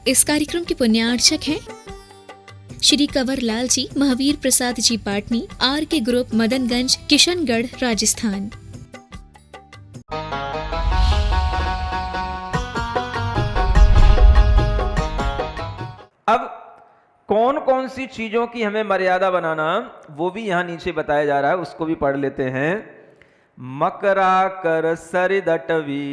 इस कार्यक्रम के पुण्यार्चक हैं श्री कंवर लाल जी, महावीर प्रसाद जी पाटनी, आर के ग्रुप, मदनगंज, किशनगढ़, राजस्थान। अब कौन कौन सी चीजों की हमें मर्यादा बनाना, वो भी यहां नीचे बताया जा रहा है, उसको भी पढ़ लेते हैं। मकराकर सरिदटवी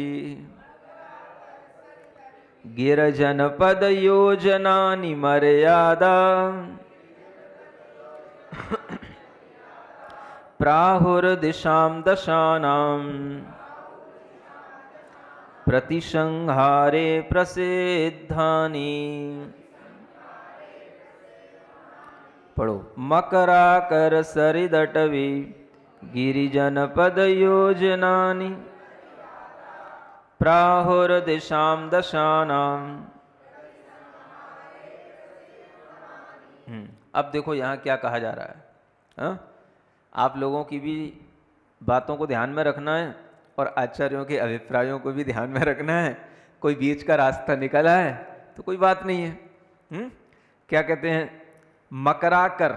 गिरजन पद योजनानि मर्यादा प्राहुर्दिशां दशानां प्रतिसंहारे प्रसिद्धानि। पढ़ो। मकराकर सरिदटवी गिरिजन पद योजनानि प्राहुर्दिशां दशानां। अब देखो यहाँ क्या कहा जा रहा है। हा? आप लोगों की भी बातों को ध्यान में रखना है और आचार्यों के अभिप्रायों को भी ध्यान में रखना है। कोई बीच का रास्ता निकला है तो कोई बात नहीं है। क्या कहते हैं? मकराकर,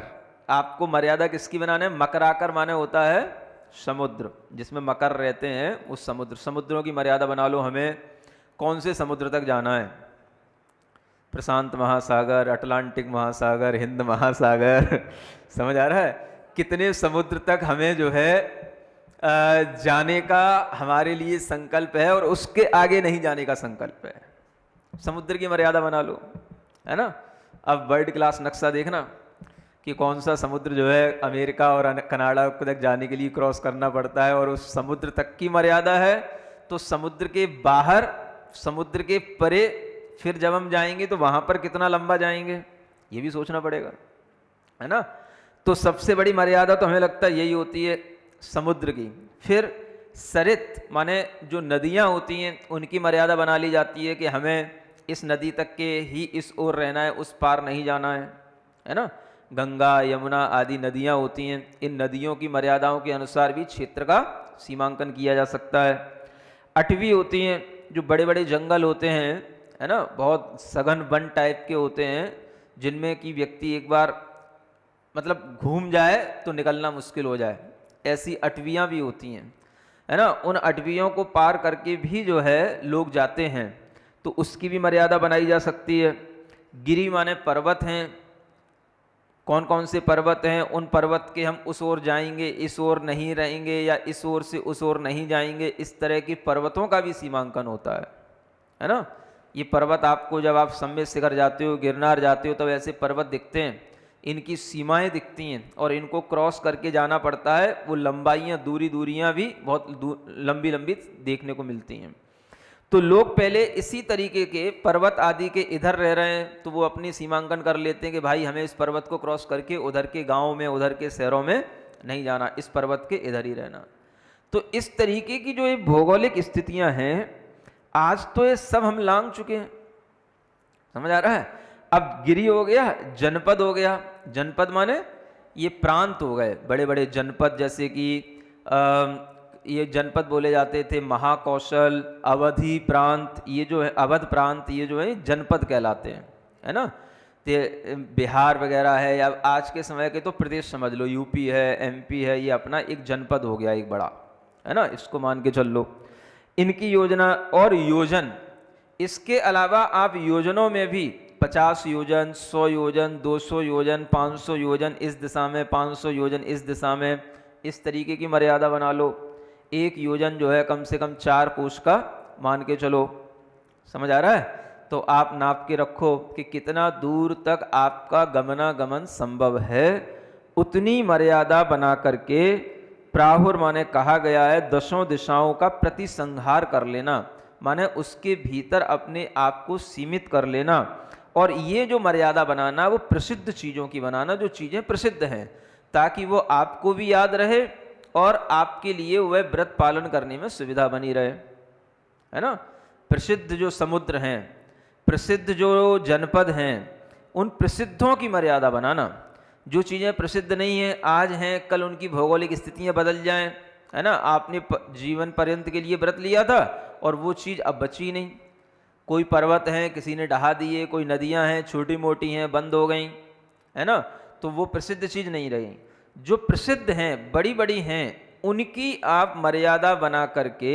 आपको मर्यादा किसकी बनाना है? मकराकर माने होता है समुद्र, जिसमें मकर रहते हैं, उस समुद्र, समुद्रों की मर्यादा बना लो। हमें कौन से समुद्र तक जाना है? प्रशांत महासागर, अटलांटिक महासागर, हिंद महासागर समझ आ रहा है? कितने समुद्र तक हमें जो है जाने का हमारे लिए संकल्प है और उसके आगे नहीं जाने का संकल्प है। समुद्र की मर्यादा बना लो, है ना। अब वर्ल्ड क्लास नक्शा देखना कि कौन सा समुद्र जो है अमेरिका और कनाडा तक जाने के लिए क्रॉस करना पड़ता है और उस समुद्र तक की मर्यादा है। तो समुद्र के बाहर, समुद्र के परे फिर जब हम जाएंगे तो वहां पर कितना लंबा जाएंगे, ये भी सोचना पड़ेगा, है ना। तो सबसे बड़ी मर्यादा तो हमें लगता है यही होती है समुद्र की। फिर सरित माने जो नदियां होती हैं उनकी मर्यादा बना ली जाती है कि हमें इस नदी तक के ही इस ओर रहना है, उस पार नहीं जाना है ना। गंगा, यमुना आदि नदियां होती हैं, इन नदियों की मर्यादाओं के अनुसार भी क्षेत्र का सीमांकन किया जा सकता है। अटवी होती हैं, जो बड़े बड़े जंगल होते हैं, है ना, बहुत सघन वन टाइप के होते हैं, जिनमें कि व्यक्ति एक बार मतलब घूम जाए तो निकलना मुश्किल हो जाए, ऐसी अटवियां भी होती हैं, है ना। उन अटवियों को पार करके भी जो है लोग जाते हैं, तो उसकी भी मर्यादा बनाई जा सकती है। गिरि माने पर्वत हैं, कौन कौन से पर्वत हैं, उन पर्वत के हम उस ओर जाएंगे, इस ओर नहीं रहेंगे, या इस ओर से उस ओर नहीं जाएंगे, इस तरह की पर्वतों का भी सीमांकन होता है ना। ये पर्वत आपको जब आप सम्मेद शिखर जाते हो, गिरनार जाते हो, तब ऐसे पर्वत दिखते हैं, इनकी सीमाएं दिखती हैं और इनको क्रॉस करके जाना पड़ता है। वो लंबाइयाँ, दूरियाँ भी बहुत लंबी लंबी देखने को मिलती हैं। तो लोग पहले इसी तरीके के पर्वत आदि के इधर रह रहे हैं तो वो अपनी सीमांकन कर लेते हैं कि भाई हमें इस पर्वत को क्रॉस करके उधर के गाँव में, उधर के शहरों में नहीं जाना, इस पर्वत के इधर ही रहना। तो इस तरीके की जो ये भौगोलिक स्थितियां हैं, आज तो ये सब हम लांघ चुके हैं, समझ आ रहा है। अब गिरि हो गया, जनपद हो गया। जनपद माने ये प्रांत हो गए, बड़े बड़े जनपद, जैसे कि ये जनपद बोले जाते थे महाकौशल, अवधि प्रांत, ये जो है अवध प्रांत, ये जो है जनपद कहलाते हैं, है ना। तो बिहार वगैरह है, या आज के समय के तो प्रदेश समझ लो, यूपी है, एमपी है, ये अपना एक जनपद हो गया एक बड़ा, है ना, इसको मान के चल लो। इनकी योजना और योजन, इसके अलावा आप योजनों में भी 50 योजन, 100 योजन, 200 योजन, 500 योजन इस दिशा में, 500 योजन इस दिशा में, इस तरीके की मर्यादा बना लो। एक योजन जो है कम से कम 4 कोस का मान के चलो, समझ आ रहा है। तो आप नाप के रखो कि कितना दूर तक आपका गमनागमन संभव है, उतनी मर्यादा बना करके प्राहुर माने कहा गया है 10 दिशाओं का प्रतिसंहार कर लेना, माने उसके भीतर अपने आप को सीमित कर लेना। और ये जो मर्यादा बनाना, वो प्रसिद्ध चीज़ों की बनाना, जो चीज़ें प्रसिद्ध हैं, ताकि वो आपको भी याद रहे और आपके लिए वह व्रत पालन करने में सुविधा बनी रहे, है ना। प्रसिद्ध जो समुद्र हैं, प्रसिद्ध जो जनपद हैं, उन प्रसिद्धों की मर्यादा बनाना। जो चीज़ें प्रसिद्ध नहीं हैं, आज हैं, कल उनकी भौगोलिक स्थितियां बदल जाएं, है ना। आपने जीवन पर्यंत के लिए व्रत लिया था और वो चीज़ अब बची नहीं, कोई पर्वत हैं किसी ने ढहा दिए, कोई नदियां हैं छोटी मोटी हैं बंद हो गई, है ना, तो वो प्रसिद्ध चीज नहीं रही। जो प्रसिद्ध हैं बड़ी बड़ी हैं उनकी आप मर्यादा बना करके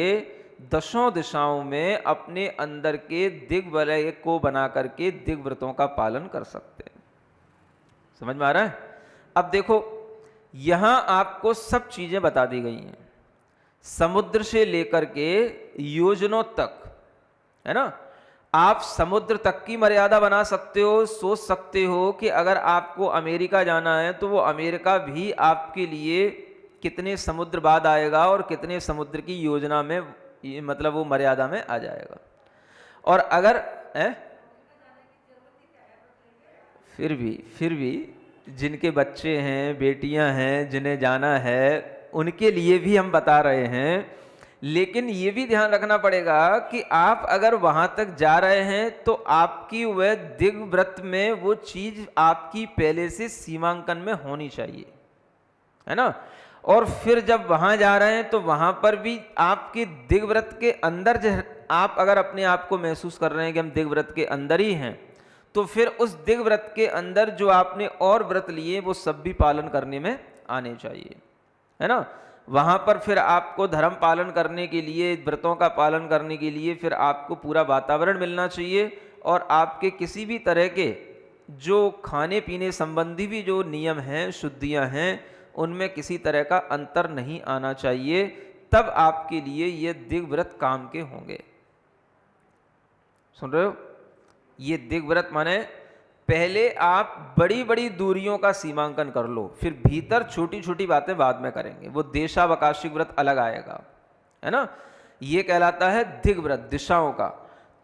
दशों दिशाओं में अपने अंदर के दिग्वलय को बना करके दिग्व्रतों का पालन कर सकते हैं। समझ में आ रहा है? अब देखो यहां आपको सब चीजें बता दी गई हैं, समुद्र से लेकर के योजनों तक, है ना। आप समुद्र तक की मर्यादा बना सकते हो, सोच सकते हो कि अगर आपको अमेरिका जाना है तो वो अमेरिका भी आपके लिए कितने समुद्र बाद आएगा और कितने समुद्र की योजना में, मतलब वो मर्यादा में आ जाएगा। और अगर फिर भी जिनके बच्चे हैं, बेटियां हैं, जिन्हें जाना है, उनके लिए भी हम बता रहे हैं। लेकिन ये भी ध्यान रखना पड़ेगा कि आप अगर वहां तक जा रहे हैं तो आपकी वह दिग्व्रत में वो चीज आपकी पहले से सीमांकन में होनी चाहिए, है ना। और फिर जब वहां जा रहे हैं तो वहां पर भी आपके दिग्व्रत के अंदर आप अगर अपने आप को महसूस कर रहे हैं कि हम दिग्व्रत के अंदर ही हैं, तो फिर उस दिग्व्रत के अंदर जो आपने और व्रत लिए वो सब भी पालन करने में आने चाहिए, है ना। वहां पर फिर आपको धर्म पालन करने के लिए, व्रतों का पालन करने के लिए फिर आपको पूरा वातावरण मिलना चाहिए, और आपके किसी भी तरह के जो खाने पीने संबंधी भी जो नियम हैं, शुद्धियां हैं, उनमें किसी तरह का अंतर नहीं आना चाहिए। तब आपके लिए ये दिग्व्रत काम के होंगे। सुन रहे हो? ये दिग्व्रत माने पहले आप बड़ी बड़ी दूरियों का सीमांकन कर लो, फिर भीतर छोटी छोटी बातें बाद में करेंगे। वो देशावकाशिक व्रत अलग आएगा, है ना। ये कहलाता है दिग्व्रत, दिशाओं का।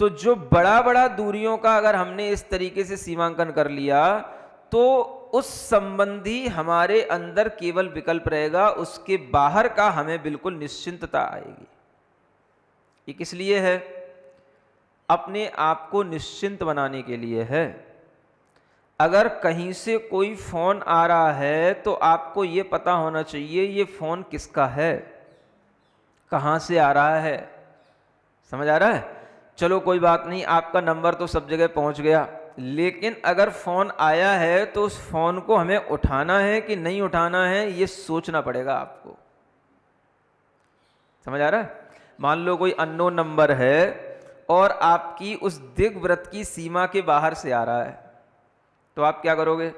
तो जो बड़ा बड़ा दूरियों का अगर हमने इस तरीके से सीमांकन कर लिया तो उस संबंधी हमारे अंदर केवल विकल्प रहेगा, उसके बाहर का हमें बिल्कुल निश्चिंतता आएगी। ये किस लिए है? अपने आप को निश्चिंत बनाने के लिए है। अगर कहीं से कोई फोन आ रहा है तो आपको ये पता होना चाहिए ये फोन किसका है, कहां से आ रहा है। समझ आ रहा है? चलो कोई बात नहीं, आपका नंबर तो सब जगह पहुंच गया, लेकिन अगर फोन आया है तो उस फोन को हमें उठाना है कि नहीं उठाना है, ये सोचना पड़ेगा आपको। समझ आ रहा है? मान लो कोई अननोन नंबर है और आपकी उस दिग्व्रत की सीमा के बाहर से आ रहा है, तो आप क्या करोगे?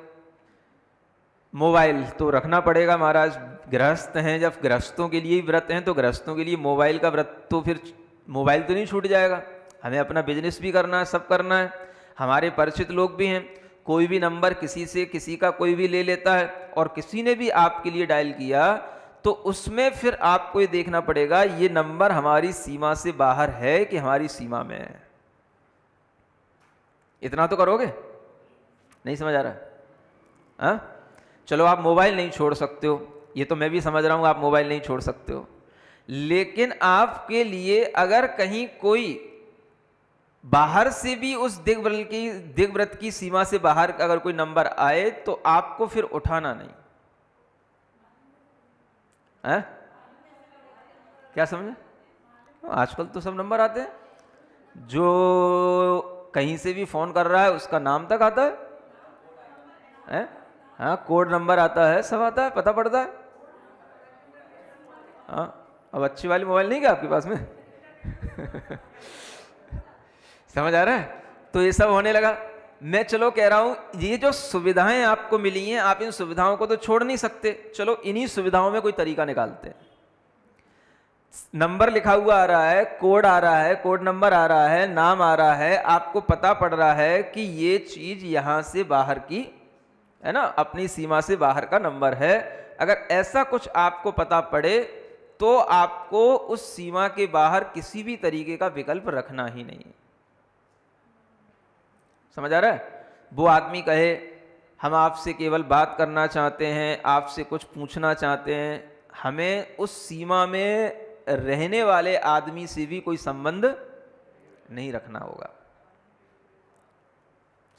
मोबाइल तो रखना पड़ेगा महाराज, गृहस्थ हैं, जब गृहस्थों के लिए ही व्रत हैं तो गृहस्थों के लिए मोबाइल का व्रत, तो फिर मोबाइल तो नहीं छूट जाएगा। हमें अपना बिजनेस भी करना है, सब करना है, हमारे परिचित लोग भी हैं। कोई भी नंबर किसी से, किसी का कोई भी ले लेता है और किसी ने भी आपके लिए डायल किया, तो उसमें फिर आपको ये देखना पड़ेगा ये नंबर हमारी सीमा से बाहर है कि हमारी सीमा में है। इतना तो करोगे? नहीं समझ आ रहा? हाँ, चलो आप मोबाइल नहीं छोड़ सकते हो, ये तो मैं भी समझ रहा हूं आप मोबाइल नहीं छोड़ सकते हो, लेकिन आपके लिए अगर कहीं कोई बाहर से भी उस दिग्व्रत की सीमा से बाहर अगर कोई नंबर आए तो आपको फिर उठाना नहीं है? क्या समझे? आजकल तो सब नंबर आते हैं, जो कहीं से भी फोन कर रहा है उसका नाम तक आता है? हाँ, कोड नंबर आता है, सब आता है, पता पड़ता है। हाँ, अब अच्छी वाली मोबाइल नहीं क्या आपके पास में? समझ आ रहा है? तो ये सब होने लगा। मैं चलो कह रहा हूं ये जो सुविधाएं आपको मिली हैं, आप इन सुविधाओं को तो छोड़ नहीं सकते, चलो इन्हीं सुविधाओं में कोई तरीका निकालते हैं। नंबर लिखा हुआ आ रहा है, कोड आ रहा है, कोड नंबर आ रहा है, नाम आ रहा है, आपको पता पड़ रहा है कि ये चीज यहां से बाहर की है ना, अपनी सीमा से बाहर का नंबर है। अगर ऐसा कुछ आपको पता पड़े तो आपको उस सीमा के बाहर किसी भी तरीके का विकल्प रखना ही नहीं। समझ आ रहा है? वो आदमी कहे हम आपसे केवल बात करना चाहते हैं, आपसे कुछ पूछना चाहते हैं, हमें उस सीमा में रहने वाले आदमी से भी कोई संबंध नहीं रखना होगा।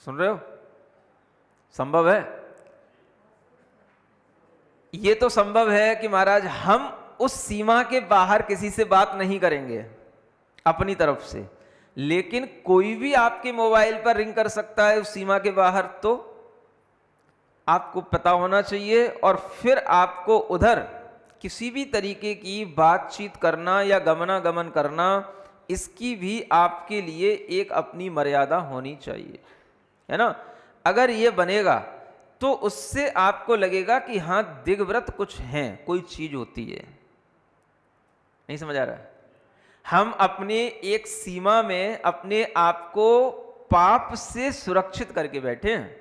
सुन रहे हो? संभव है? ये तो संभव है कि महाराज हम उस सीमा के बाहर किसी से बात नहीं करेंगे अपनी तरफ से, लेकिन कोई भी आपके मोबाइल पर रिंग कर सकता है उस सीमा के बाहर, तो आपको पता होना चाहिए। और फिर आपको उधर किसी भी तरीके की बातचीत करना या गमनागमन करना, इसकी भी आपके लिए एक अपनी मर्यादा होनी चाहिए, है ना। अगर ये बनेगा तो उससे आपको लगेगा कि हाँ दिग्व्रत कुछ है, कोई चीज होती है। नहीं समझ आ रहा है? हम अपने एक सीमा में अपने आप को पाप से सुरक्षित करके बैठे हैं।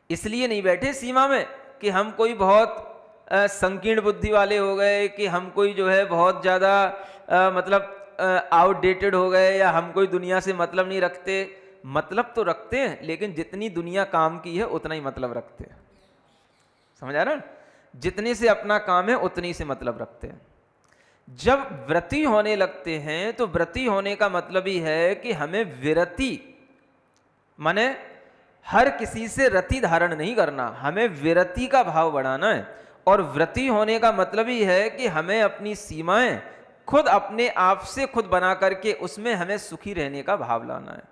इसलिए नहीं बैठे सीमा में कि हम कोई बहुत संकीर्ण बुद्धि वाले हो गए, कि हम कोई जो है बहुत ज़्यादा मतलब आउटडेटेड हो गए, या हम कोई दुनिया से मतलब नहीं रखते। मतलब तो रखते हैं, लेकिन जितनी दुनिया काम की है उतना ही मतलब रखते हैं। समझ आ रहा है? जितने से अपना काम है उतनी से मतलब रखते हैं। जब व्रती होने लगते हैं तो व्रती होने का मतलब ही है कि हमें विरति माने हर किसी से रति धारण नहीं करना, हमें विरति का भाव बढ़ाना है। और व्रती होने का मतलब ही है कि हमें अपनी सीमाएं खुद अपने आप से खुद बना करके उसमें हमें सुखी रहने का भाव लाना है।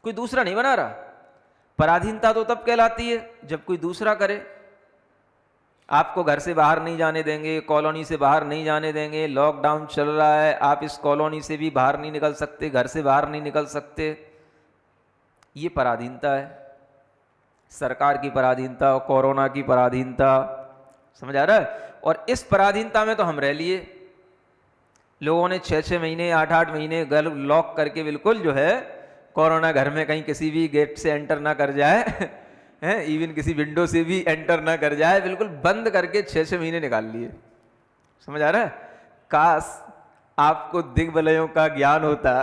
कोई दूसरा नहीं बना रहा। पराधीनता तो तब कहलाती है जब कोई दूसरा करे। आपको घर से बाहर नहीं जाने देंगे, कॉलोनी से बाहर नहीं जाने देंगे, लॉकडाउन चल रहा है, आप इस कॉलोनी से भी बाहर नहीं निकल सकते, घर से बाहर नहीं निकल सकते। ये पराधीनता है, सरकार की पराधीनता और कोरोना की पराधीनता। समझ आ रहा है? और इस पराधीनता में तो हम रह लिए। लोगों ने 6-6 महीने 8-8 महीने घर लॉक करके बिल्कुल जो है कोरोना घर में कहीं किसी भी गेट से एंटर ना कर जाए हैं, इवन किसी विंडो से भी एंटर ना कर जाए, बिल्कुल बंद करके 6-6 महीने निकाल लिए। समझ आ रहा है? काश आपको दिग्वलयों का ज्ञान होता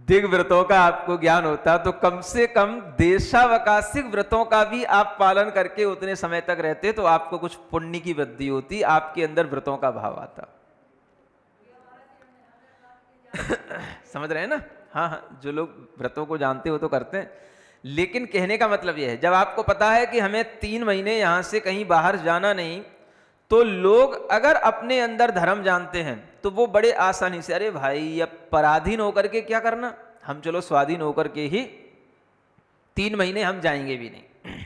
दिग्व्रतों का आपको ज्ञान होता, तो कम से कम देशावकाशिक व्रतों का भी आप पालन करके उतने समय तक रहते, तो आपको कुछ पुण्य की वृद्धि होती, आपके अंदर व्रतों का भाव आता। समझ रहे हैं ना? हाँ हाँ, जो लोग व्रतों को जानते हो तो करते हैं। लेकिन कहने का मतलब यह है, जब आपको पता है कि हमें 3 महीने यहां से कहीं बाहर जाना नहीं, तो लोग अगर अपने अंदर धर्म जानते हैं तो वो बड़े आसानी से, अरे भाई अब पराधीन होकर के क्या करना, हम चलो स्वाधीन होकर के ही 3 महीने हम जाएंगे भी नहीं।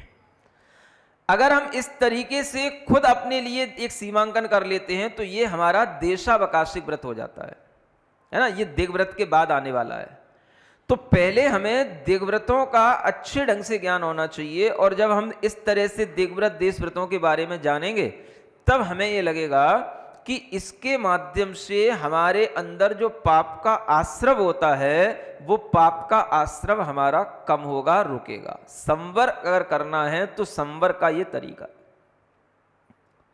अगर हम इस तरीके से खुद अपने लिए एक सीमांकन कर लेते हैं तो ये हमारा देशावकाशिक व्रत हो जाता है ना। ये दिग्व्रत के बाद आने वाला है। तो पहले हमें दिग्व्रतों का अच्छे ढंग से ज्ञान होना चाहिए, और जब हम इस तरह से दिग्व्रत देश व्रतों के बारे में जानेंगे तब हमें ये लगेगा कि इसके माध्यम से हमारे अंदर जो पाप का आश्रव होता है वो पाप का आश्रव हमारा कम होगा, रुकेगा। संवर अगर करना है तो संवर का ये तरीका।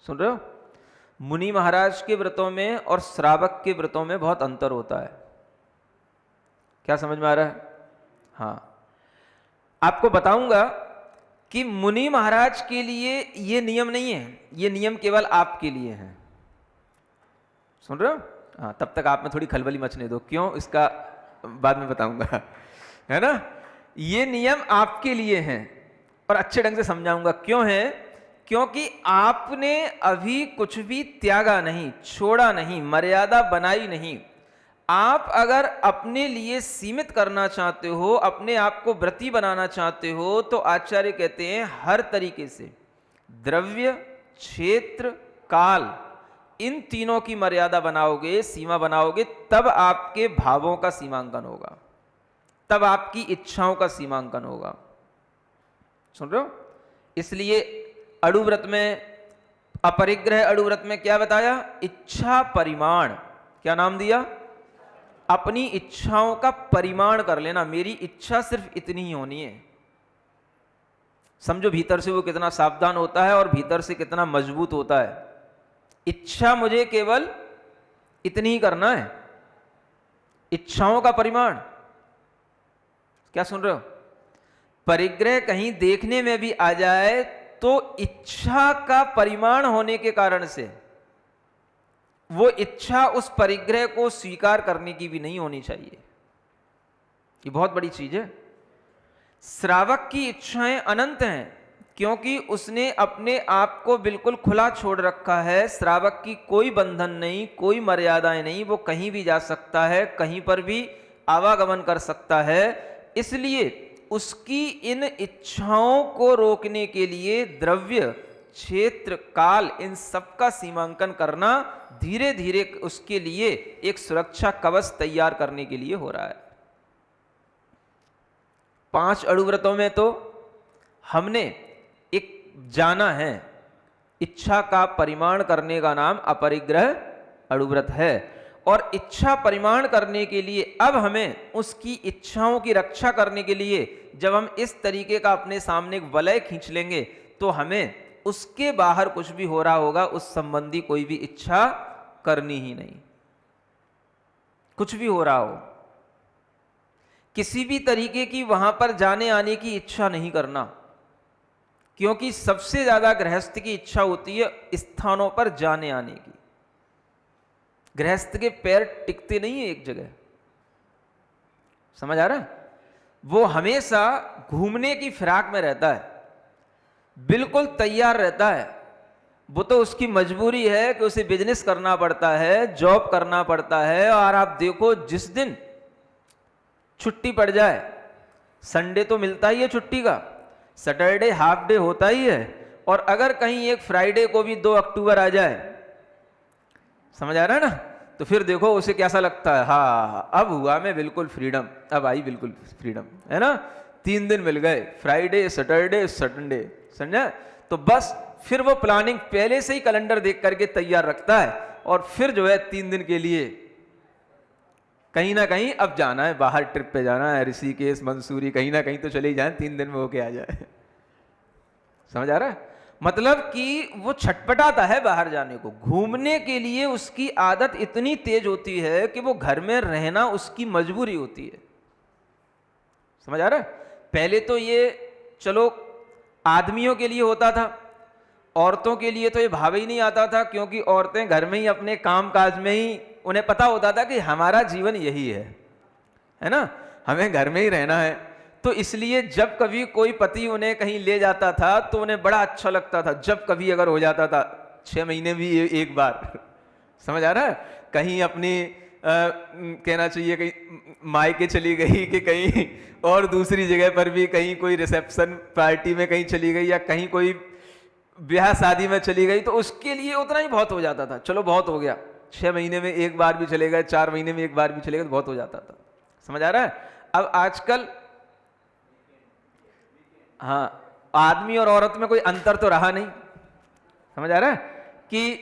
सुन रहे हो? मुनि महाराज के व्रतों में और श्रावक के व्रतों में बहुत अंतर होता है। क्या समझ में आ रहा है? हाँ, आपको बताऊंगा कि मुनि महाराज के लिए ये नियम नहीं है, ये नियम केवल आपके लिए है। सुन रहे हो? हाँ, तब तक आप में थोड़ी खलबली मचने दो। क्यों, इसका बाद में बताऊंगा, है ना। ये नियम आपके लिए हैं और अच्छे ढंग से समझाऊंगा क्यों है। क्योंकि आपने अभी कुछ भी त्यागा नहीं, छोड़ा नहीं, मर्यादा बनाई नहीं। आप अगर अपने लिए सीमित करना चाहते हो, अपने आप को व्रती बनाना चाहते हो, तो आचार्य कहते हैं हर तरीके से द्रव्य, क्षेत्र, काल, इन तीनों की मर्यादा बनाओगे, सीमा बनाओगे, तब आपके भावों का सीमांकन होगा, तब आपकी इच्छाओं का सीमांकन होगा। सुन रहे हो? इसलिए अड़ुव्रत में, अपरिग्रह अड़ुव्रत में क्या बताया? इच्छा परिमाण। क्या नाम दिया? अपनी इच्छाओं का परिमाण कर लेना। मेरी इच्छा सिर्फ इतनी ही होनी है। समझो भीतर से वो कितना सावधान होता है और भीतर से कितना मजबूत होता है। इच्छा मुझे केवल इतनी ही करना है, इच्छाओं का परिमाण। क्या सुन रहे हो? परिग्रह कहीं देखने में भी आ जाए तो इच्छा का परिमाण होने के कारण से वो इच्छा उस परिग्रह को स्वीकार करने की भी नहीं होनी चाहिए। ये बहुत बड़ी चीज है। श्रावक की इच्छाएं अनंत हैं, क्योंकि उसने अपने आप को बिल्कुल खुला छोड़ रखा है, श्रावक की कोई बंधन नहीं, कोई मर्यादाएं नहीं, वो कहीं भी जा सकता है, कहीं पर भी आवागमन कर सकता है। इसलिए उसकी इन इच्छाओं को रोकने के लिए द्रव्य, क्षेत्र, काल, इन सब का सीमांकन करना धीरे धीरे उसके लिए एक सुरक्षा कवच तैयार करने के लिए हो रहा है। 5 अणुव्रतों में तो हमने एक जाना है, इच्छा का परिमाण करने का नाम अपरिग्रह अणुव्रत है। और इच्छा परिमाण करने के लिए अब हमें उसकी इच्छाओं की रक्षा करने के लिए जब हम इस तरीके का अपने सामने एक वलय खींच लेंगे तो हमें उसके बाहर कुछ भी हो रहा होगा उस संबंधी कोई भी इच्छा करनी ही नहीं। कुछ भी हो रहा हो, किसी भी तरीके की वहां पर जाने आने की इच्छा नहीं करना, क्योंकि सबसे ज्यादा गृहस्थ की इच्छा होती है स्थानों पर जाने आने की। गृहस्थ के पैर टिकते नहीं है एक जगह, समझ आ रहा है? वो हमेशा घूमने की फिराक में रहता है, बिल्कुल तैयार रहता है। वो तो उसकी मजबूरी है कि उसे बिजनेस करना पड़ता है, जॉब करना पड़ता है। और आप देखो, जिस दिन छुट्टी पड़ जाए, संडे तो मिलता ही है छुट्टी का, सैटरडे हाफ डे होता ही है, और अगर कहीं एक फ्राइडे को भी 2 अक्टूबर आ जाए, समझ आ रहा है ना, तो फिर देखो उसे कैसा लगता है। हाँ, अब हुआ मैं बिल्कुल फ्रीडम, अब आई बिल्कुल फ्रीडम, है ना। 3 दिन मिल गए, फ्राइडे, सैटरडे, संडे, समझा। तो बस फिर वो प्लानिंग पहले से ही कैलेंडर देख करके तैयार रखता है, और फिर जो है 3 दिन के लिए कहीं ना कहीं अब जाना है, बाहर ट्रिप पे जाना है, ऋषिकेश, मंसूरी, कहीं ना कहीं तो चले ही जाए, 3 दिन में होके आ जाए। समझ आ रहा है? मतलब कि वो छटपटाता है बाहर जाने को, घूमने के लिए उसकी आदत इतनी तेज होती है कि वो घर में रहना उसकी मजबूरी होती है। समझ आ रहा है? पहले तो ये चलो आदमियों के लिए होता था, औरतों के लिए तो ये भाव ही नहीं आता था, क्योंकि औरतें घर में ही अपने काम काज में ही, उन्हें पता होता था कि हमारा जीवन यही है ना, हमें घर में ही रहना है। तो इसलिए जब कभी कोई पति उन्हें कहीं ले जाता था तो उन्हें बड़ा अच्छा लगता था। जब कभी अगर हो जाता था 6 महीने भी एक बार, समझ आ रहा है, कहीं अपनी कहना चाहिए कहीं मायके चली गई, कि कहीं और दूसरी जगह पर भी कहीं कोई रिसेप्शन पार्टी में कहीं चली गई, या कहीं कोई ब्याह शादी में चली गई, तो उसके लिए उतना ही बहुत हो जाता था। चलो बहुत हो गया, 6 महीने में एक बार भी चले गए, 4 महीने में एक बार भी चले गए, तो बहुत हो जाता था। समझ आ रहा है? अब आजकल हाँ, आदमी और औरत में कोई अंतर तो रहा नहीं। समझ आ रहा है कि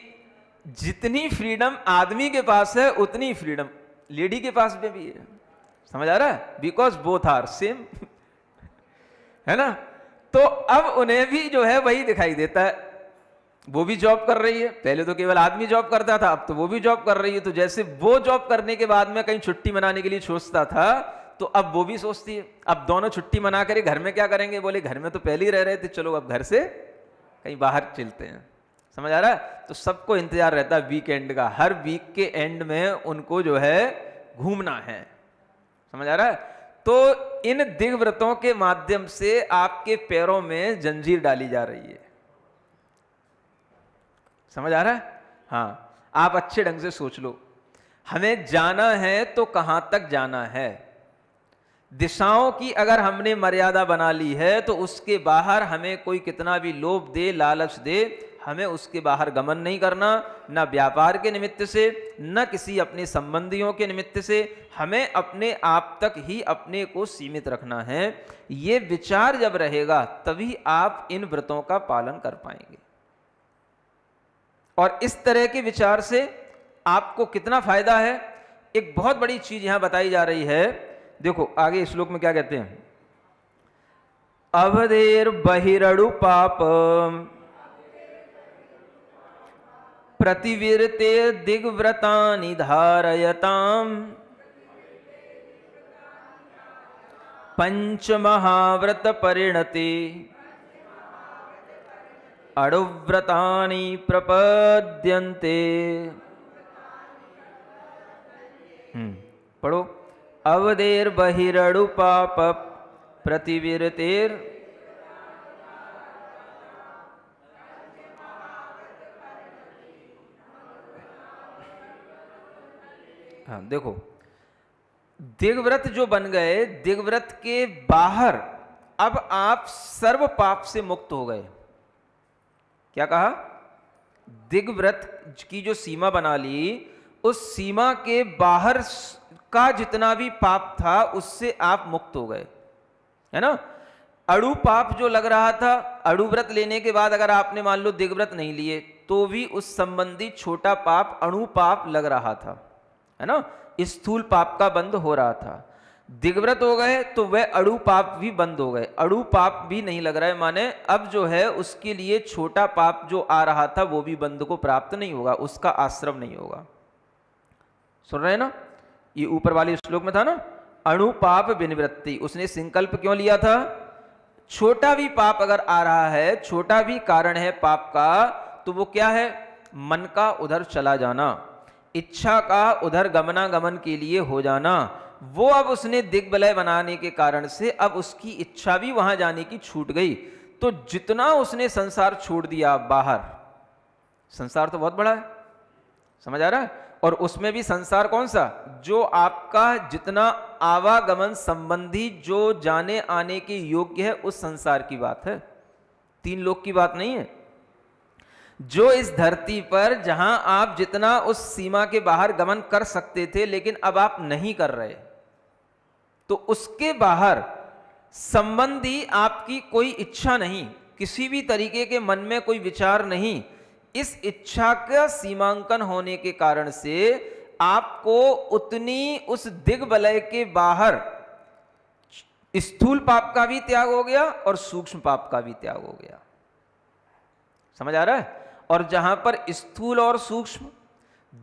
जितनी फ्रीडम आदमी के पास है उतनी फ्रीडम लेडी के पास में भी है। समझ आ रहा है? बिकॉज बोथ आर सेम, है ना। तो अब उन्हें भी जो है वही दिखाई देता है, वो भी जॉब कर रही है। पहले तो केवल आदमी जॉब करता था, अब तो वो भी जॉब कर रही है। तो जैसे वो जॉब करने के बाद में कहीं छुट्टी मनाने के लिए सोचता था, तो अब वो भी सोचती है। अब दोनों छुट्टी मना कर घर में क्या करेंगे, बोले घर में तो पहले ही रह रहे थे, चलो अब घर से कहीं बाहर चलते हैं। समझ आ रहा है? तो सबको इंतजार रहता है वीकेंड का, हर वीक के एंड में उनको जो है घूमना है। समझ आ रहा है? तो इन दिग्व्रतों के माध्यम से आपके पैरों में जंजीर डाली जा रही है। समझ आ रहा है? हाँ, आप अच्छे ढंग से सोच लो, हमें जाना है तो कहां तक जाना है। दिशाओं की अगर हमने मर्यादा बना ली है तो उसके बाहर हमें कोई कितना भी लोभ दे, लालच दे, हमें उसके बाहर गमन नहीं करना, न व्यापार के निमित्त से, न किसी अपने संबंधियों के निमित्त से। हमें अपने आप तक ही अपने को सीमित रखना है। ये विचार जब रहेगा तभी आप इन व्रतों का पालन कर पाएंगे। और इस तरह के विचार से आपको कितना फायदा है, एक बहुत बड़ी चीज यहां बताई जा रही है। देखो आगे श्लोक में क्या कहते हैं, अवधेर बहिरड़ु पाप प्रतिवीरते दिग्व्रतानि धारयताम पंचमहाव्रत परिणते अणुव्रतानि प्रपद्यन्ते। पढ़ो, अवधेर बहिरड़ु पाप प्रतिवीरतेर हाँ देखो, दिग्व्रत जो बन गए, दिग्व्रत के बाहर अब आप सर्व पाप से मुक्त हो गए। क्या कहा? दिग्व्रत की जो सीमा बना ली, उस सीमा के बाहर का जितना भी पाप था उससे आप मुक्त हो गए, है ना। अणु पाप जो लग रहा था, अणु व्रत लेने के बाद अगर आपने मान लो दिग्व्रत नहीं लिए तो भी उस संबंधी छोटा पाप अणु पाप लग रहा था, है ना। स्थूल पाप का बंद हो रहा था। दिग्व्रत हो गए तो वह अणु पाप भी बंद हो गए, अणु पाप भी नहीं लग रहा है, माने अब जो है उसके लिए छोटा पाप जो आ रहा था वो भी बंद को प्राप्त नहीं होगा, उसका आश्रम नहीं होगा। सुन रहे हैं ना, ये ऊपर वाले श्लोक में था ना, अणु पाप विनिवृत्ति। उसने संकल्प क्यों लिया था? छोटा भी पाप अगर आ रहा है, छोटा भी कारण है पाप का, तो वो क्या है? मन का उधर चला जाना, इच्छा का उधर गमनागमन के लिए हो जाना। वो अब उसने दिग्वलय बनाने के कारण से अब उसकी इच्छा भी वहां जाने की छूट गई। तो जितना उसने संसार छोड़ दिया बाहर, संसार तो बहुत बड़ा है, समझ आ रहा है, और उसमें भी संसार कौन सा? जो आपका जितना आवागमन संबंधी जो जाने आने के योग्य है उस संसार की बात है, तीन लोक की बात नहीं है। जो इस धरती पर जहां आप जितना उस सीमा के बाहर गमन कर सकते थे लेकिन अब आप नहीं कर रहे, तो उसके बाहर संबंधी आपकी कोई इच्छा नहीं, किसी भी तरीके के मन में कोई विचार नहीं। इस इच्छा का सीमांकन होने के कारण से आपको उतनी उस दिग्वलय के बाहर स्थूल पाप का भी त्याग हो गया और सूक्ष्म पाप का भी त्याग हो गया। समझ आ रहा है? और जहां पर स्थूल और सूक्ष्म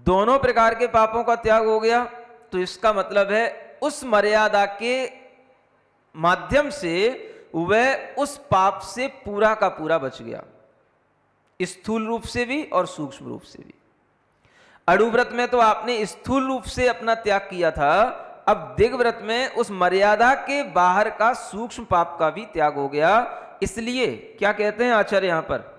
दोनों प्रकार के पापों का त्याग हो गया, तो इसका मतलब है उस मर्यादा के माध्यम से वह उस पाप से पूरा का पूरा बच गया, स्थूल रूप से भी और सूक्ष्म रूप से भी। अणुव्रत में तो आपने स्थूल रूप से अपना त्याग किया था, अब दिग्व्रत में उस मर्यादा के बाहर का सूक्ष्म पाप का भी त्याग हो गया। इसलिए क्या कहते हैं आचार्य यहां पर?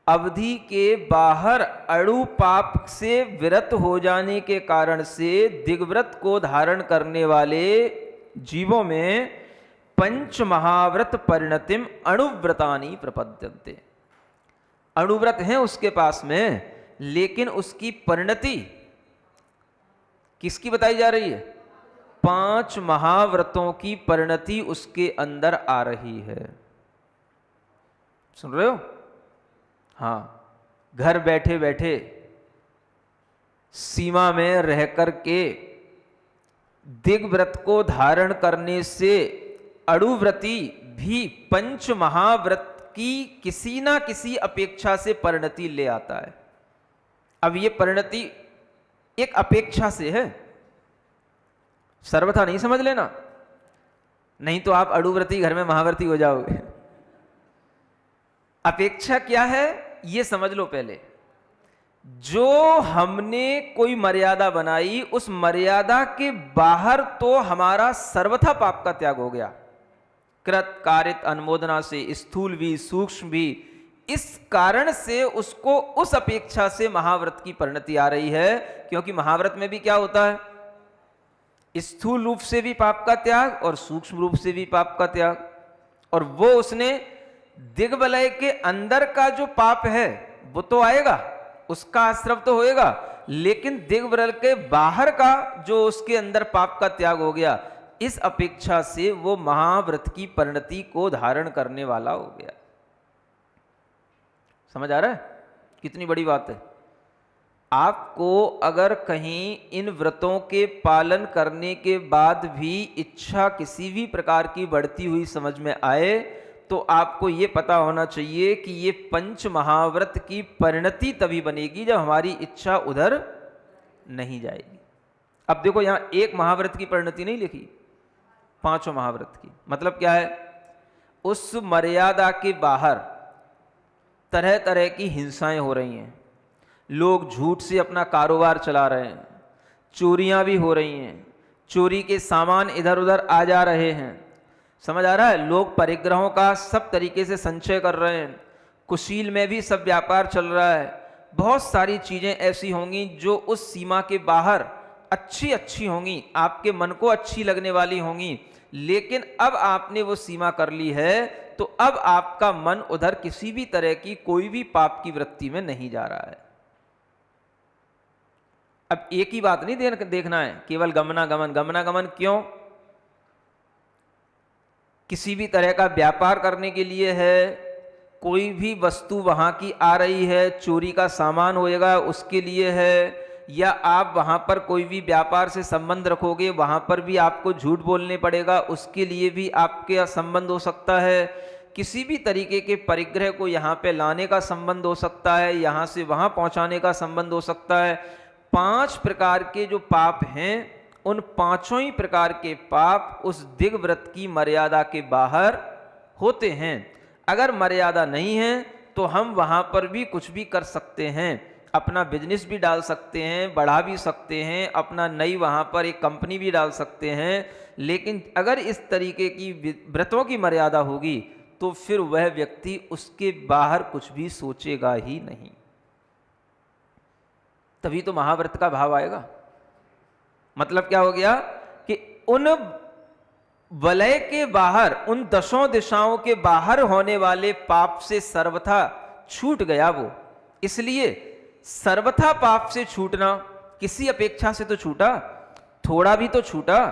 अवधि के बाहर अणु पाप से विरत हो जाने के कारण से दिग्व्रत को धारण करने वाले जीवों में पंच महाव्रत परिणतिम अणुव्रतानि प्रपद्यन्ते। अणुव्रत है उसके पास में, लेकिन उसकी परिणति किसकी बताई जा रही है? 5 महाव्रतों की परिणति उसके अंदर आ रही है। सुन रहे हो? हाँ, घर बैठे बैठे सीमा में रह करके दिग्व्रत को धारण करने से अणुव्रती भी पंच महाव्रत की किसी ना किसी अपेक्षा से परिणति ले आता है। अब ये परिणति एक अपेक्षा से है, सर्वथा नहीं समझ लेना, नहीं तो आप अणुव्रती घर में महाव्रती हो जाओगे। अपेक्षा क्या है ये समझ लो पहले। जो हमने कोई मर्यादा बनाई, उस मर्यादा के बाहर तो हमारा सर्वथा पाप का त्याग हो गया, कृत कारित अनुमोदना से, स्थूल भी सूक्ष्म भी। इस कारण से उसको उस अपेक्षा से महाव्रत की परिणति आ रही है, क्योंकि महाव्रत में भी क्या होता है? स्थूल रूप से भी पाप का त्याग और सूक्ष्म रूप से भी पाप का त्याग। और वो उसने दिग्वलय के अंदर का जो पाप है वो तो आएगा, उसका आश्रव तो होएगा, लेकिन दिग्वलय के बाहर का जो उसके अंदर पाप का त्याग हो गया, इस अपेक्षा से वो महाव्रत की परिणति को धारण करने वाला हो गया। समझ आ रहा है कितनी बड़ी बात है? आपको अगर कहीं इन व्रतों के पालन करने के बाद भी इच्छा किसी भी प्रकार की बढ़ती हुई समझ में आए, तो आपको ये पता होना चाहिए कि ये पंच महाव्रत की परिणति तभी बनेगी जब हमारी इच्छा उधर नहीं जाएगी। अब देखो यहां एक महाव्रत की परिणति नहीं लिखी, 5 महाव्रत की। मतलब क्या है? उस मर्यादा के बाहर तरह तरह की हिंसाएं हो रही हैं, लोग झूठ से अपना कारोबार चला रहे हैं, चोरियां भी हो रही हैं, चोरी के सामान इधर उधर आ जा रहे हैं। समझ आ रहा है? लोग परिग्रहों का सब तरीके से संचय कर रहे हैं, कुशील में भी सब व्यापार चल रहा है। बहुत सारी चीजें ऐसी होंगी जो उस सीमा के बाहर अच्छी अच्छी होंगी, आपके मन को अच्छी लगने वाली होंगी, लेकिन अब आपने वो सीमा कर ली है तो अब आपका मन उधर किसी भी तरह की कोई भी पाप की वृत्ति में नहीं जा रहा है। अब एक ही बात नहीं देखना है केवल गमनागमन। गमनागमन क्यों? किसी भी तरह का व्यापार करने के लिए है, कोई भी वस्तु वहां की आ रही है, चोरी का सामान होएगा उसके लिए है, या आप वहां पर कोई भी व्यापार से संबंध रखोगे वहां पर भी आपको झूठ बोलने पड़ेगा, उसके लिए भी आपके संबंध हो सकता है। किसी भी तरीके के परिग्रह को यहाँ पे लाने का संबंध हो सकता है, यहाँ से वहां पहुंचाने का संबंध हो सकता है। 5 प्रकार के जो पाप हैं, उन पांचों ही प्रकार के पाप उस दिग्व्रत की मर्यादा के बाहर होते हैं। अगर मर्यादा नहीं है तो हम वहां पर भी कुछ भी कर सकते हैं, अपना बिजनेस भी डाल सकते हैं, बढ़ा भी सकते हैं, अपना नई वहां पर एक कंपनी भी डाल सकते हैं, लेकिन अगर इस तरीके की व्रतों की मर्यादा होगी तो फिर वह व्यक्ति उसके बाहर कुछ भी सोचेगा ही नहीं। तभी तो महाव्रत का भाव आएगा। मतलब क्या हो गया कि उन वलय के बाहर, उन 10 दिशाओं के बाहर होने वाले पाप से सर्वथा छूट गया वो। इसलिए सर्वथा पाप से छूटना, किसी अपेक्षा से तो छूटा, थोड़ा भी तो छूटा,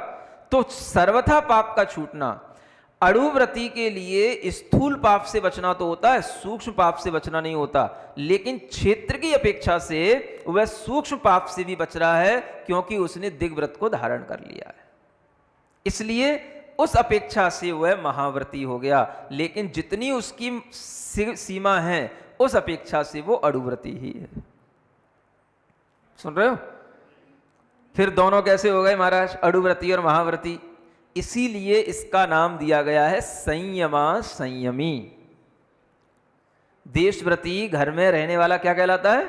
तो सर्वथा पाप का छूटना। अणुव्रती के लिए स्थूल पाप से बचना तो होता है, सूक्ष्म पाप से बचना नहीं होता, लेकिन क्षेत्र की अपेक्षा से वह सूक्ष्म पाप से भी बच रहा है, क्योंकि उसने दिग्व्रत को धारण कर लिया है। इसलिए उस अपेक्षा से वह महाव्रती हो गया, लेकिन जितनी उसकी सीमा है उस अपेक्षा से वो अणुव्रती ही है। सुन रहे हो? फिर दोनों कैसे हो गए महाराज, अणुव्रती और महाव्रती? इसीलिए इसका नाम दिया गया है संयमा संयमी। देशव्रती, घर में रहने वाला, क्या कहलाता है?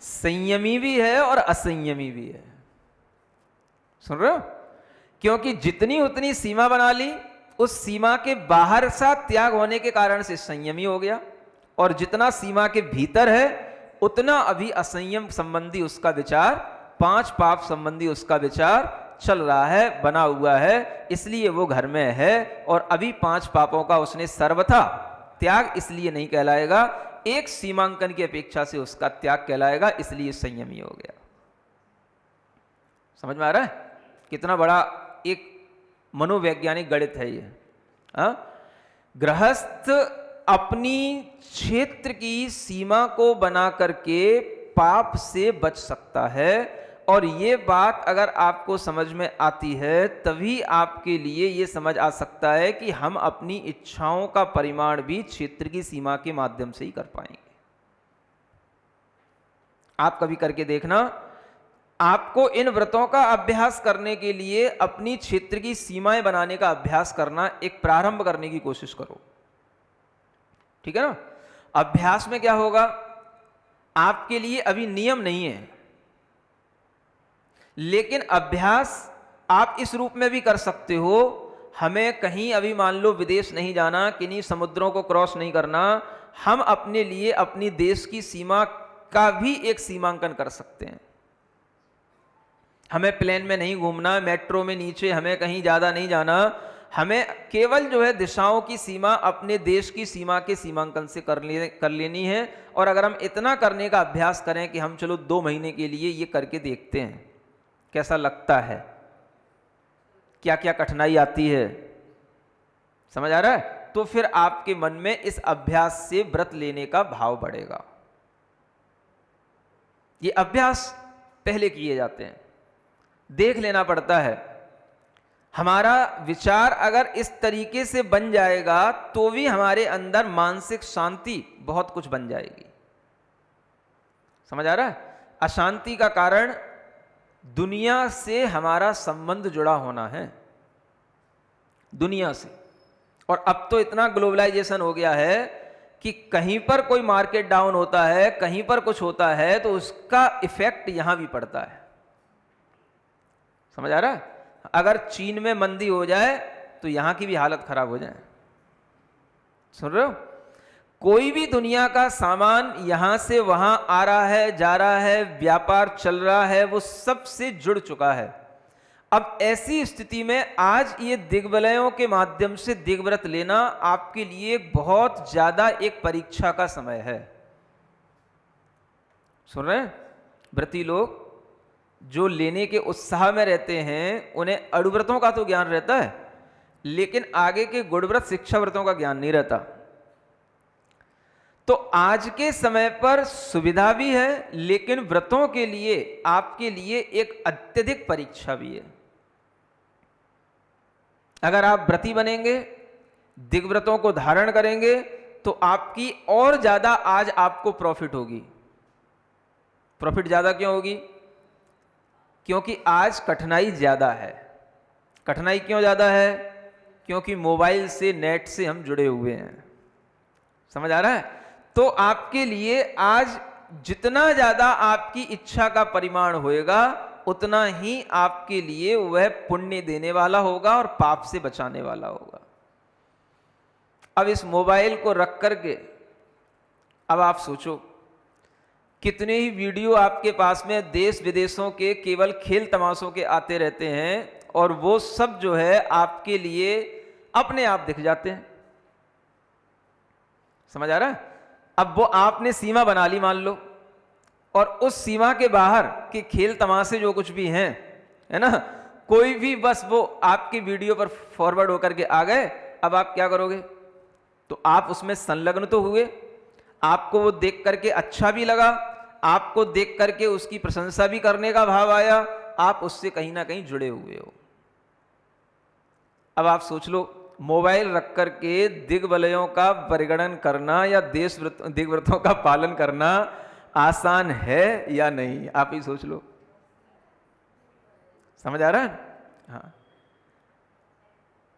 संयमी भी है और असंयमी भी है। सुन रहे हो? क्योंकि जितनी उतनी सीमा बना ली, उस सीमा के बाहर सा त्याग होने के कारण से संयमी हो गया, और जितना सीमा के भीतर है उतना अभी असंयम संबंधी उसका विचार, 5 पाप संबंधी उसका विचार चल रहा है, बना हुआ है, इसलिए वो घर में है। और अभी 5 पापों का उसने सर्वथा त्याग इसलिए नहीं कहलाएगा, एक सीमांकन की अपेक्षा से उसका त्याग कहलाएगा, इसलिए संयमी हो गया। समझ में आ रहा है? कितना बड़ा एक मनोवैज्ञानिक गणित है ये। गृहस्थ अपनी क्षेत्र की सीमा को बना करके पाप से बच सकता है, और ये बात अगर आपको समझ में आती है तभी आपके लिए ये समझ आ सकता है कि हम अपनी इच्छाओं का परिमाण भी क्षेत्र की सीमा के माध्यम से ही कर पाएंगे। आप कभी करके देखना, आपको इन व्रतों का अभ्यास करने के लिए अपनी क्षेत्र की सीमाएं बनाने का अभ्यास करना, एक प्रारंभ करने की कोशिश करो, ठीक है ना? अभ्यास में क्या होगा, आपके लिए अभी नियम नहीं है, लेकिन अभ्यास आप इस रूप में भी कर सकते हो। हमें कहीं अभी मान लो विदेश नहीं जाना, किन्हीं समुद्रों को क्रॉस नहीं करना, हम अपने लिए अपनी देश की सीमा का भी एक सीमांकन कर सकते हैं। हमें प्लेन में नहीं घूमना, मेट्रो में नीचे हमें कहीं ज्यादा नहीं जाना, हमें केवल जो है दिशाओं की सीमा अपने देश की सीमा के सीमांकन से कर लेनी है। और अगर हम इतना करने का अभ्यास करें कि हम चलो 2 महीने के लिए ये करके देखते हैं कैसा लगता है, क्या क्या कठिनाई आती है, समझ आ रहा है? तो फिर आपके मन में इस अभ्यास से व्रत लेने का भाव बढ़ेगा। ये अभ्यास पहले किए जाते हैं, देख लेना पड़ता है। हमारा विचार अगर इस तरीके से बन जाएगा तो भी हमारे अंदर मानसिक शांति बहुत कुछ बन जाएगी। समझ आ रहा है? अशांति का कारण दुनिया से हमारा संबंध जुड़ा होना है, दुनिया से। और अब तो इतना ग्लोबलाइजेशन हो गया है कि कहीं पर कोई मार्केट डाउन होता है, कहीं पर कुछ होता है तो उसका इफेक्ट यहां भी पड़ता है। समझ आ रहा है? अगर चीन में मंदी हो जाए तो यहां की भी हालत खराब हो जाए। सुन रहे हो? कोई भी दुनिया का सामान यहां से वहां आ रहा है, जा रहा है, व्यापार चल रहा है, वो सबसे जुड़ चुका है। अब ऐसी स्थिति में आज ये दिग्विलयों के माध्यम से दिग्व्रत लेना आपके लिए बहुत ज्यादा एक परीक्षा का समय है। सुन रहे हैं? व्रती लोग जो लेने के उत्साह में रहते हैं उन्हें अड़ुव्रतों का तो ज्ञान रहता है, लेकिन आगे के गुणव्रत शिक्षा व्रतों का ज्ञान नहीं रहता। तो आज के समय पर सुविधा भी है, लेकिन व्रतों के लिए आपके लिए एक अत्यधिक परीक्षा भी है। अगर आप व्रती बनेंगे, दिग्व्रतों को धारण करेंगे, तो आपकी और ज्यादा आज आपको प्रॉफिट होगी। प्रॉफिट ज्यादा क्यों होगी? क्योंकि आज कठिनाई ज्यादा है। कठिनाई क्यों ज्यादा है? क्योंकि मोबाइल से, नेट से हम जुड़े हुए हैं। समझ आ रहा है? तो आपके लिए आज जितना ज्यादा आपकी इच्छा का परिमाण होएगा, उतना ही आपके लिए वह पुण्य देने वाला होगा और पाप से बचाने वाला होगा। अब इस मोबाइल को रख करके अब आप सोचो, कितने ही वीडियो आपके पास में देश विदेशों के केवल खेल तमाशों के आते रहते हैं, और वो सब जो है आपके लिए अपने आप दिख जाते हैं। समझ आ रहा है? अब वो आपने सीमा बना ली मान लो, और उस सीमा के बाहर के खेल तमाशे जो कुछ भी हैं, है ना, कोई भी बस वो आपकी वीडियो पर फॉरवर्ड होकर के आ गए। अब आप क्या करोगे? तो आप उसमें संलग्न तो हुए, आपको वो देख करके अच्छा भी लगा, आपको देख करके उसकी प्रशंसा भी करने का भाव आया, आप उससे कहीं ना कहीं जुड़े हुए हो। अब आप सोच लो, मोबाइल रख करके दिग्विलयों का परिगणन करना या दिग्व्रतों का पालन करना आसान है या नहीं? आप ही सोच लो। समझ आ रहा है? हाँ।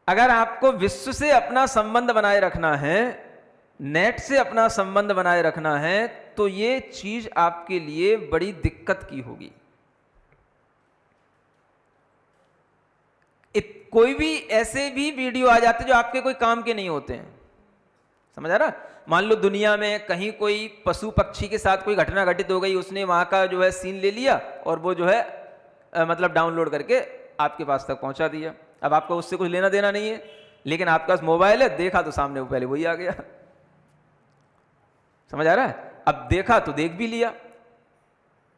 अगर आपको विश्व से अपना संबंध बनाए रखना है, नेट से अपना संबंध बनाए रखना है, तो ये चीज आपके लिए बड़ी दिक्कत की होगी। कोई भी ऐसे भी वीडियो आ जाते जो आपके कोई काम के नहीं होते हैं। समझ आ रहा? मान लो दुनिया में कहीं कोई पशु पक्षी के साथ कोई घटना घटित हो गई, उसने वहां का जो है सीन ले लिया और वो जो है मतलब डाउनलोड करके आपके पास तक पहुंचा दिया। अब आपको उससे कुछ लेना देना नहीं है, लेकिन आपके पास मोबाइल है, देखा तो सामने वो पहले वही आ गया। समझ आ रहा है? अब देखा तो देख भी लिया,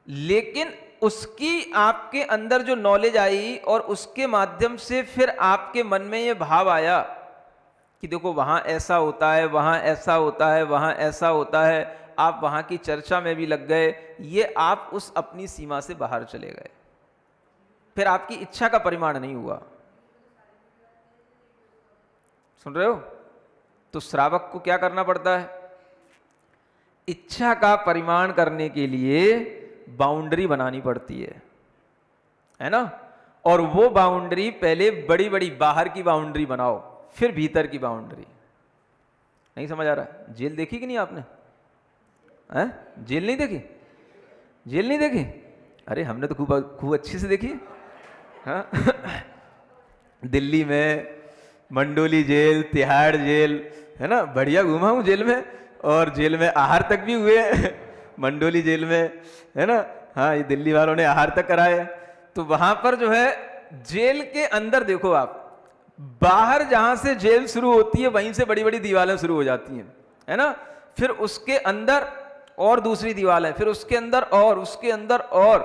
लेकिन उसकी आपके अंदर जो नॉलेज आई और उसके माध्यम से फिर आपके मन में ये भाव आया कि देखो वहां ऐसा होता है, वहां ऐसा होता है, वहां ऐसा होता है, आप वहां की चर्चा में भी लग गए, ये आप उस अपनी सीमा से बाहर चले गए, फिर आपकी इच्छा का परिमाण नहीं हुआ। सुन रहे हो? तो श्रावक को क्या करना पड़ता है? इच्छा का परिमाण करने के लिए बाउंड्री बनानी पड़ती है ना? और वो बाउंड्री पहले बड़ी बड़ी बाहर की बाउंड्री बनाओ, फिर भीतर की बाउंड्री। नहीं समझ आ रहा? जेल देखी कि नहीं आपने? हैं? जेल नहीं देखी? जेल नहीं देखी? अरे हमने तो खूब अच्छी से देखी। हाँ? दिल्ली में मंडोली जेल, तिहाड़ जेल, है ना, बढ़िया घूमा हूं जेल में, और जेल में आहार तक भी हुए मंडोली जेल में, है ना। हाँ, ये दिल्ली वालों ने आहार तक कराए। तो वहां पर जो है जेल के अंदर देखो आप, बाहर जहां से जेल शुरू होती है वहीं से बड़ी बड़ी दीवारें शुरू हो जाती हैं, है ना। फिर उसके अंदर और दूसरी दीवार है, फिर उसके अंदर और, उसके अंदर और,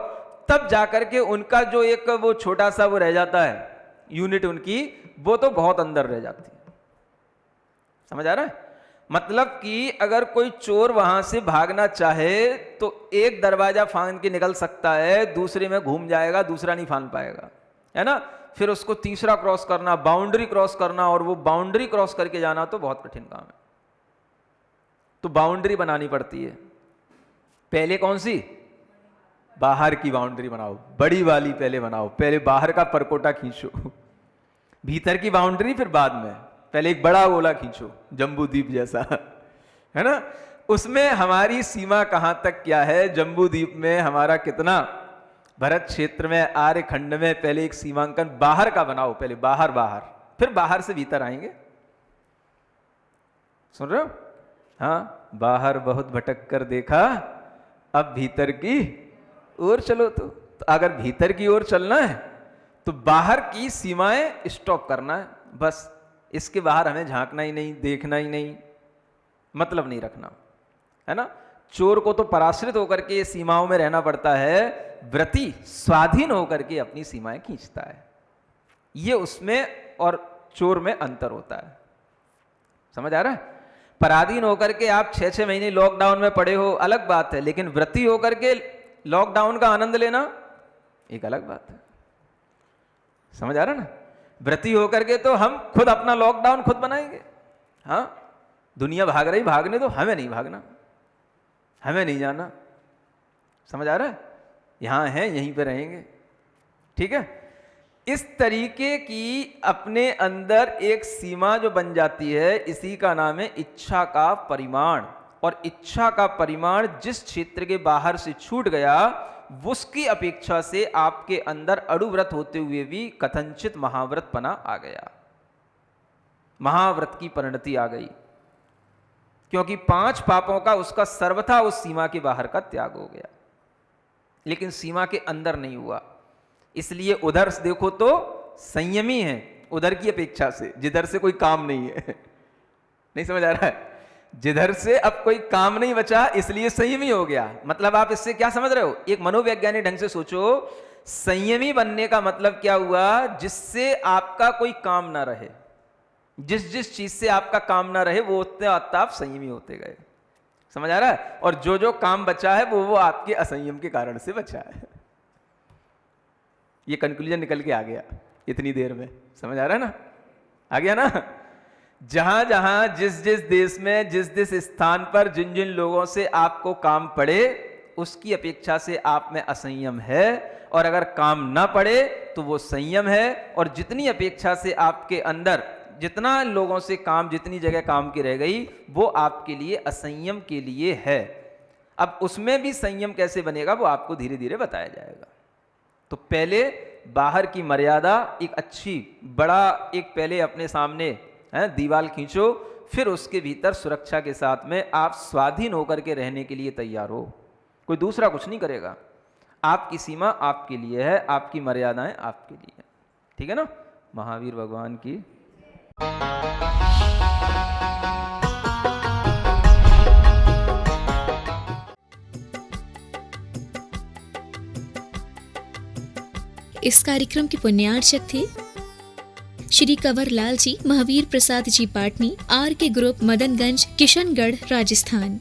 तब जाकर के उनका जो एक वो छोटा सा वो रह जाता है यूनिट उनकी, वो तो बहुत अंदर रह जाती है। समझ आ रहा है? मतलब कि अगर कोई चोर वहां से भागना चाहे तो एक दरवाजा फांद के निकल सकता है, दूसरे में घूम जाएगा, दूसरा नहीं फांद पाएगा, है ना। फिर उसको तीसरा क्रॉस करना, बाउंड्री क्रॉस करना, और वो बाउंड्री क्रॉस करके जाना तो बहुत कठिन काम है। तो बाउंड्री बनानी पड़ती है। पहले कौन सी? बाहर की बाउंड्री बनाओ, बड़ी वाली पहले बनाओ, पहले बाहर का परकोटा खींचो, भीतर की बाउंड्री फिर बाद में। पहले एक बड़ा गोला खींचो, जम्बू द्वीप जैसा, है ना। उसमें हमारी सीमा कहां तक क्या है, जम्बू द्वीप में हमारा कितना, भरत क्षेत्र में, आर्य खंड में, पहले एक सीमांकन बाहर का बनाओ, पहले बाहर बाहर, फिर बाहर से भीतर आएंगे। सुन रहे हो? हाँ, बाहर बहुत भटक कर देखा, अब भीतर की ओर चलो। तो अगर भीतर की ओर चलना है तो बाहर की सीमाएं स्टॉप करना है, बस। इसके बाहर हमें झांकना ही नहीं, देखना ही नहीं, मतलब नहीं रखना, है ना। चोर को तो पराश्रित होकर के सीमाओं में रहना पड़ता है, व्रती स्वाधीन होकर के अपनी सीमाएं खींचता है। ये उसमें और चोर में अंतर होता है, समझ आ रहा है। पराधीन होकर के आप 6-6 महीने लॉकडाउन में पड़े हो, अलग बात है, लेकिन व्रती होकर के लॉकडाउन का आनंद लेना एक अलग बात है, समझ आ रहा ना। व्रती होकर के तो हम खुद अपना लॉकडाउन खुद बनाएंगे। हाँ, दुनिया भाग रही, भागने दो, हमें नहीं भागना, हमें नहीं जाना, समझ आ रहा है। यहां हैं, यहीं पे रहेंगे, ठीक है। इस तरीके की अपने अंदर एक सीमा जो बन जाती है, इसी का नाम है इच्छा का परिमाण। और इच्छा का परिमाण जिस क्षेत्र के बाहर से छूट गया, उसकी अपेक्षा से आपके अंदर अड़ुव्रत होते हुए भी कथनचित महाव्रतपना आ गया, महाव्रत की परिणति आ गई, क्योंकि 5 पापों का उसका सर्वथा उस सीमा के बाहर का त्याग हो गया, लेकिन सीमा के अंदर नहीं हुआ। इसलिए उधर से देखो तो संयमी है, उधर की अपेक्षा से, जिधर से कोई काम नहीं है। नहीं समझ आ रहा है। जिधर से अब कोई काम नहीं बचा, इसलिए संयमी हो गया। मतलब आप इससे क्या समझ रहे हो, एक मनोवैज्ञानिक ढंग से सोचो, संयमी बनने का मतलब क्या हुआ, जिससे आपका कोई काम ना रहे, जिस जिस चीज से आपका काम ना रहे वो उतने आप संयमी होते गए, समझ आ रहा है। और जो जो काम बचा है वो आपके असंयम के कारण से बचा है। ये कंक्लूजन निकल के आ गया इतनी देर में, समझ आ रहा है ना, आ गया ना। जहां जहां जिस जिस देश में जिस जिस स्थान पर जिन जिन लोगों से आपको काम पड़े, उसकी अपेक्षा से आप में असंयम है, और अगर काम ना पड़े तो वो संयम है। और जितनी अपेक्षा से आपके अंदर जितना लोगों से काम, जितनी जगह काम की रह गई, वो आपके लिए असंयम के लिए है। अब उसमें भी संयम कैसे बनेगा वो आपको धीरे धीरे बताया जाएगा। तो पहले बाहर की मर्यादा एक अच्छी बड़ा एक पहले अपने सामने है दीवार खींचो, फिर उसके भीतर सुरक्षा के साथ में आप स्वाधीन होकर के रहने के लिए तैयार हो। कोई दूसरा कुछ नहीं करेगा, आपकी सीमा आपके लिए है, आपकी मर्यादाएं आपके लिए है, ठीक है ना। महावीर भगवान की इस कार्यक्रम के पुण्यार्चक थे श्री कंवर लाल जी, महावीर प्रसाद जी पाटनी, आर के ग्रुप, मदनगंज, किशनगढ़, राजस्थान।